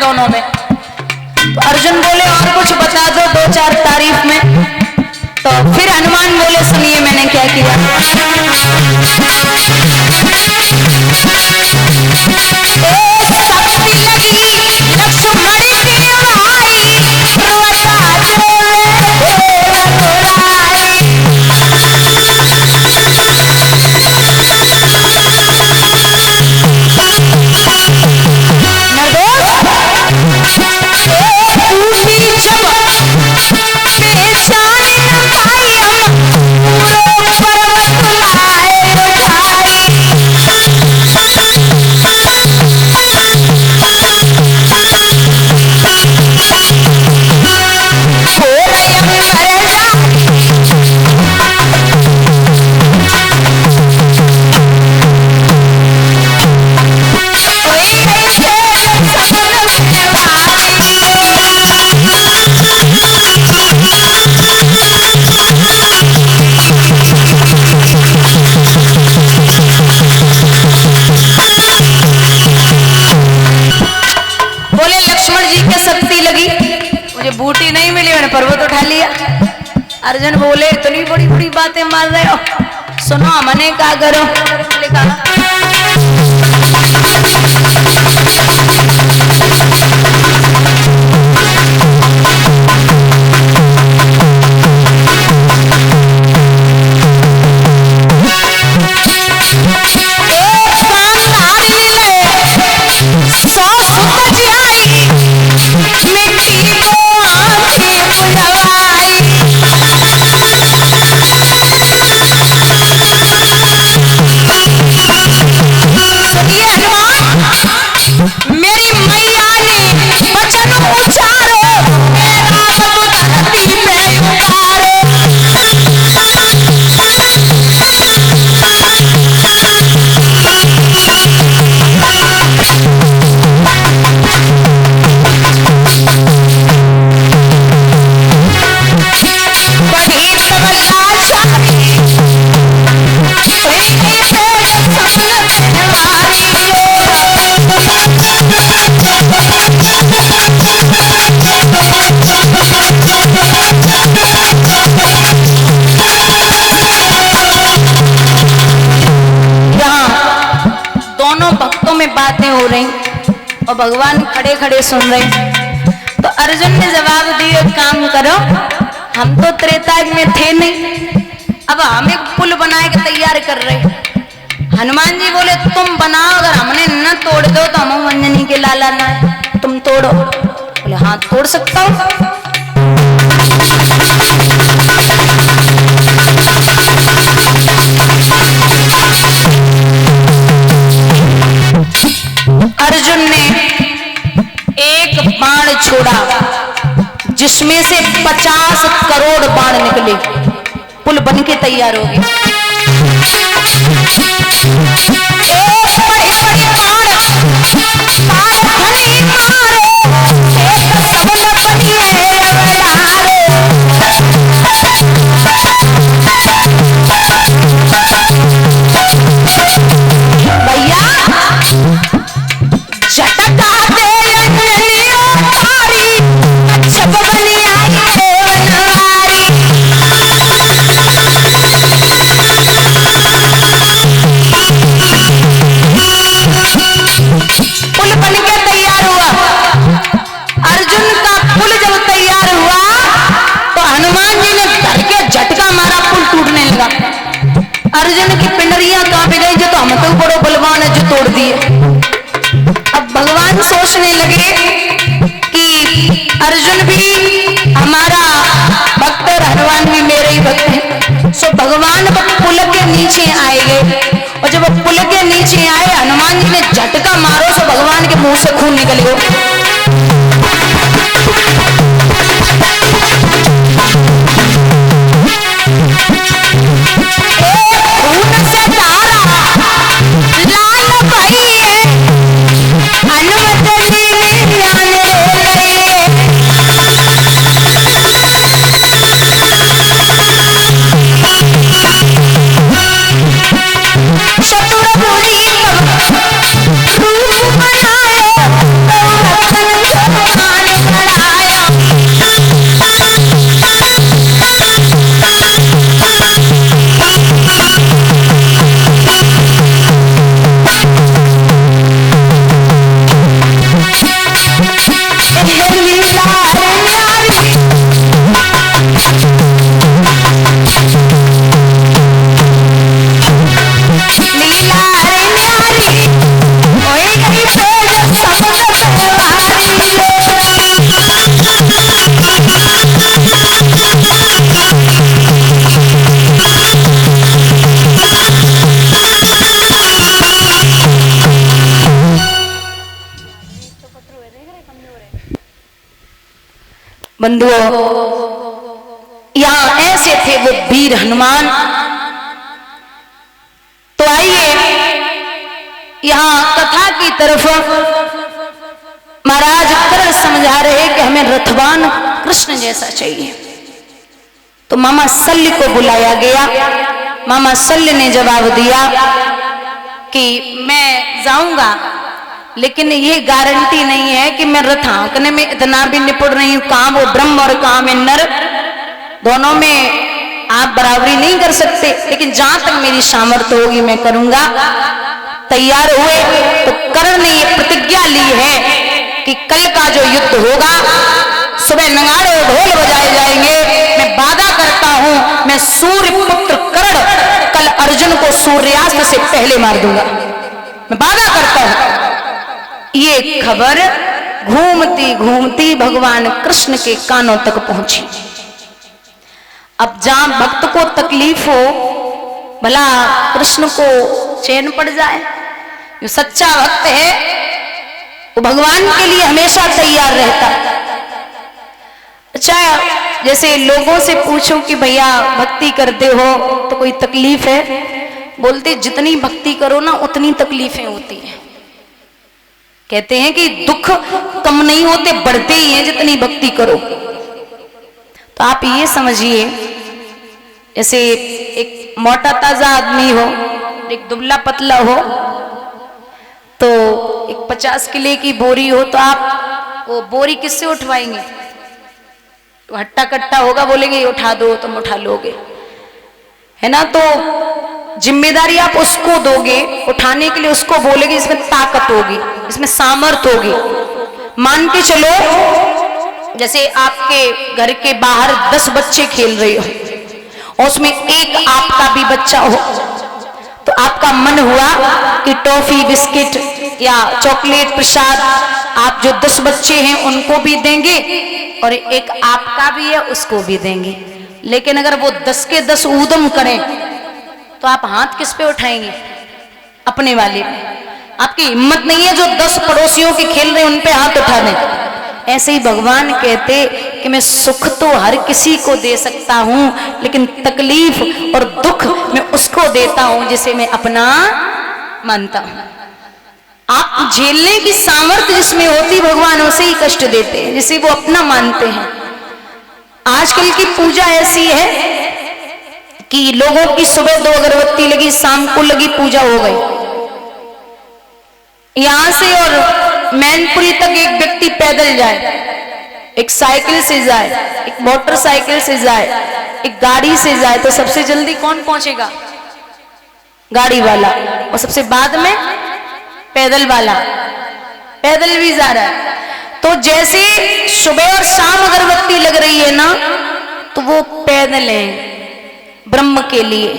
दोनों में। तो अर्जुन बोले और कुछ बता दो, दो चार तारीफ में। तो फिर हनुमान बोले सुनिए मैंने क्या किया। बूटी नहीं मिली, मैंने पर्वत उठा लिया। अर्जुन बोले इतनी बड़ी बड़ी बातें मार रहे हो, सुनो हमने क्या करो। लिखा बातें हो रही और भगवान खड़े खड़े सुन रहे। तो अर्जुन ने जवाब दिया काम करो, हम तो त्रेता में थे नहीं, अब हम एक पुल बना के तैयार कर रहे। हनुमान जी बोले तुम बनाओ, अगर हमने न तोड़ दो तो हम अंजनी के लाला ना, तुम तोड़ो। बोले हाँ तोड़ सकता हूँ। अर्जुन ने एक बाण छोड़ा जिसमें से 50 करोड़ बाण निकले, पुल बन के तैयार हो गए। अर्जुन की पिंडरियां कांप गई, जो तो हम तो बड़ो बलवान है जो तोड़ दिए। अब भगवान सोचने लगे कि अर्जुन भी हमारा भक्त और हनुमान भी मेरे ही भक्त है। सो भगवान पुल के नीचे आए गए, और जब पुल के नीचे आए हनुमान जी ने झटका मारो सो भगवान के मुंह से खून निकल गया। बंधुओं, यहां ऐसे थे वो वीर हनुमान। तो आइए यहां कथा की तरफ महाराज कर्ण समझा रहे कि हमें रथवान कृष्ण जैसा चाहिए। तो मामा शल्य को बुलाया गया। मामा शल्य ने जवाब दिया कि मैं जाऊंगा, लेकिन ये गारंटी नहीं है कि मैं रथ हाँकने में इतना भी निपुण नहीं हूं। काम वो ब्रह्म और काम है नर, दोनों में आप बराबरी नहीं कर सकते, लेकिन जहां तक मेरी सामर्थ्य होगी मैं करूंगा। तैयार हुए तो कर्ण ने ये प्रतिज्ञा ली है कि कल का जो युद्ध होगा, सुबह नगाड़े और ढोल बजाए जाएंगे। मैं वादा करता हूं, मैं सूर्य पुत्र कर्ण कल अर्जुन को सूर्यास्त से पहले मार दूंगा, मैं वादा करता हूं। ये खबर घूमती घूमती भगवान कृष्ण के कानों तक पहुंची। अब जहां भक्त को तकलीफ हो, भला कृष्ण को चैन पड़ जाए। जो सच्चा भक्त है वो भगवान के लिए हमेशा तैयार रहता। अच्छा, जैसे लोगों से पूछो कि भैया भक्ति करते हो तो कोई तकलीफ है, बोलते जितनी भक्ति करो ना उतनी तकलीफें होती हैं। कहते हैं कि दुख कम नहीं होते, बढ़ते ही हैं जितनी भक्ति करो। तो आप ये समझिए, जैसे एक मोटा ताजा आदमी हो, एक दुबला पतला हो, तो एक 50 किलो की बोरी हो, तो आप वो बोरी किससे उठवाएंगे? तो हट्टा कट्टा होगा, बोलेंगे उठा दो, तुम उठा लोगे, है ना। तो जिम्मेदारी आप उसको दोगे उठाने के लिए, उसको बोलेगे इसमें ताकत होगी, इसमें सामर्थ्य होगी। मान के चलो जैसे आपके घर के बाहर 10 बच्चे खेल रहे हो और उसमें एक आपका भी बच्चा हो, तो आपका मन हुआ कि टॉफी बिस्किट या चॉकलेट प्रसाद आप जो 10 बच्चे हैं उनको भी देंगे और एक आपका भी है उसको भी देंगे। लेकिन अगर वो 10 के 10 ऊधम करें तो आप हाथ किस पे उठाएंगे? अपने वाले पे। आपकी हिम्मत नहीं है जो 10 पड़ोसियों के खेल रहे उन पे हाथ उठा दें। ऐसे ही भगवान कहते कि मैं सुख तो हर किसी को दे सकता हूं, लेकिन तकलीफ और दुख मैं उसको देता हूं जिसे मैं अपना मानता हूं। आप झेलने की सामर्थ्य जिसमें होती, भगवान उसे ही कष्ट देते हैं जिसे वो अपना मानते हैं। आजकल की पूजा ऐसी है कि लोगों की सुबह 2 अगरबत्ती लगी, शाम को लगी, पूजा हो गई। यहां से और मैनपुरी तक एक व्यक्ति पैदल जाए, एक साइकिल से जाए, एक मोटरसाइकिल से जाए, एक गाड़ी से जाए, तो सबसे जल्दी कौन पहुंचेगा? गाड़ी वाला। और सबसे बाद में पैदल वाला। पैदल भी जा रहा है। तो जैसे सुबह और शाम अगरबत्ती लग रही है ना, तो वो पैदल है ब्रह्म के लिए,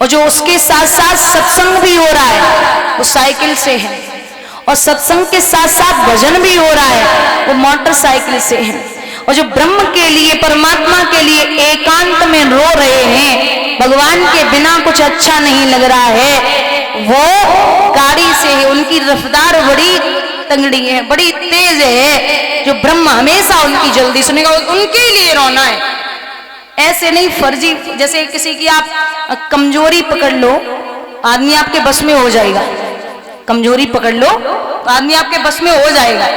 और जो उसके साथ साथ सत्संग भी हो रहा है वो साइकिल से है, और सत्संग के साथ साथ भजन भी हो रहा है वो मोटरसाइकिल से है। और जो ब्रह्म के लिए, परमात्मा के लिए एकांत में रो रहे हैं, भगवान के बिना कुछ अच्छा नहीं लग रहा है, वो गाड़ी से है। उनकी रफ्तार बड़ी तंगड़ी है, बड़ी तेज है। जो ब्रह्म हमेशा उनकी जल्दी सुनेगा, उनके लिए रोना है। ऐसे नहीं फर्जी, जैसे किसी की आप कमजोरी पकड़ लो, आदमी आपके बस में हो जाएगा। कमजोरी पकड़ लो तो आदमी आपके बस में हो जाएगा,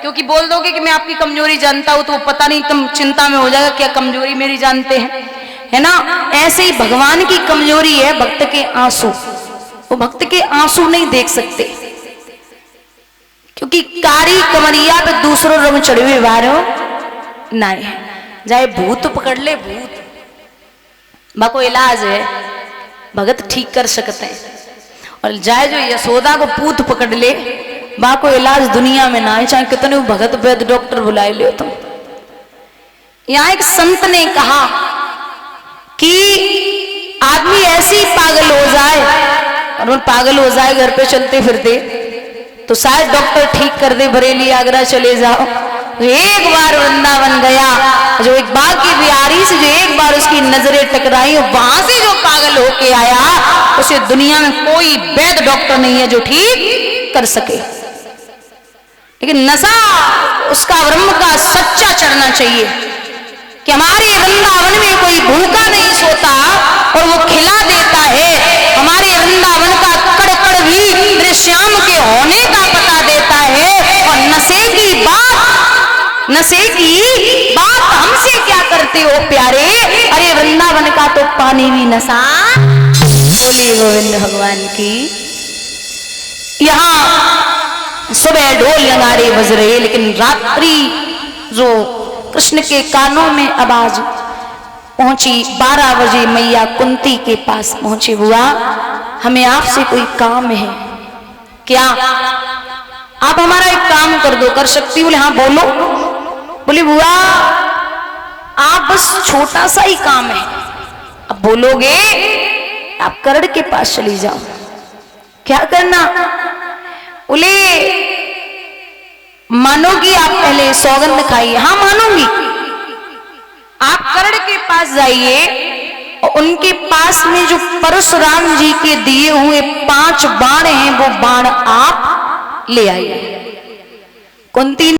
क्योंकि बोल दोगे कि मैं आपकी कमजोरी जानता हूं, तो वो पता नहीं तुम चिंता में हो जाएगा क्या कमजोरी मेरी जानते हैं, है ना। ऐसे ही भगवान की कमजोरी है भक्त के आंसू। वो भक्त के आंसू नहीं देख सकते, क्योंकि कारी कमरिया पे दूसरों रंग चढ़े वारो नहीं है। जाए भूत पकड़ ले, भूत बाको इलाज है, भगत ठीक कर सकते हैं। और जाए जो यशोदा को पूत पकड़ ले, बाको इलाज दुनिया में ना है, चाहे कितने भगत वैद्य डॉक्टर बुलाए ले तुम। यहां एक संत ने कहा कि आदमी ऐसे ही पागल हो जाए, और वो पागल हो जाए घर पे चलते फिरते, तो शायद डॉक्टर ठीक कर दे, बरेली आगरा चले जाओ। एक बार वृंदावन गया, जो एक बाग की बिहारी से जो एक बार उसकी नजरें टकराई, वहां से जो पागल होके आया, उसे दुनिया में कोई वैद्य डॉक्टर नहीं है जो ठीक कर सके। लेकिन नशा उसका ब्रह्म का सच्चा चढ़ना चाहिए कि हमारे वृंदावन में कोई भूखा नहीं सोता और वो खिला देता है। हमारे वृंदावन का कड़ भी मेरे श्याम के होने का पता देता है। और नशे की बात हमसे क्या करते हो प्यारे, अरे वृंदावन का तो पानी भी नशा। बोले गोविंद भगवान की। यहाँ सुबह ढोल नगाड़े बज रहे, लेकिन रात्रि जो कृष्ण के कानों में आवाज पहुंची 12 बजे मैया कुंती के पास पहुंचे, हुआ हमें आपसे कोई काम है क्या, आप हमारा एक काम कर दो, कर सकती? बोले हाँ बोलो। बोले बुआ आप बस छोटा सा ही काम है, अब बोलोगे आप करण के पास चली जाओ। क्या करना? बोले मानोगी आप पहले सौगंध खाइए। हाँ मानूंगी। आप कर्ण के पास जाइए और उनके पास में जो परशुराम जी के दिए हुए 5 बाण हैं वो बाण आप ले आइए। कुंती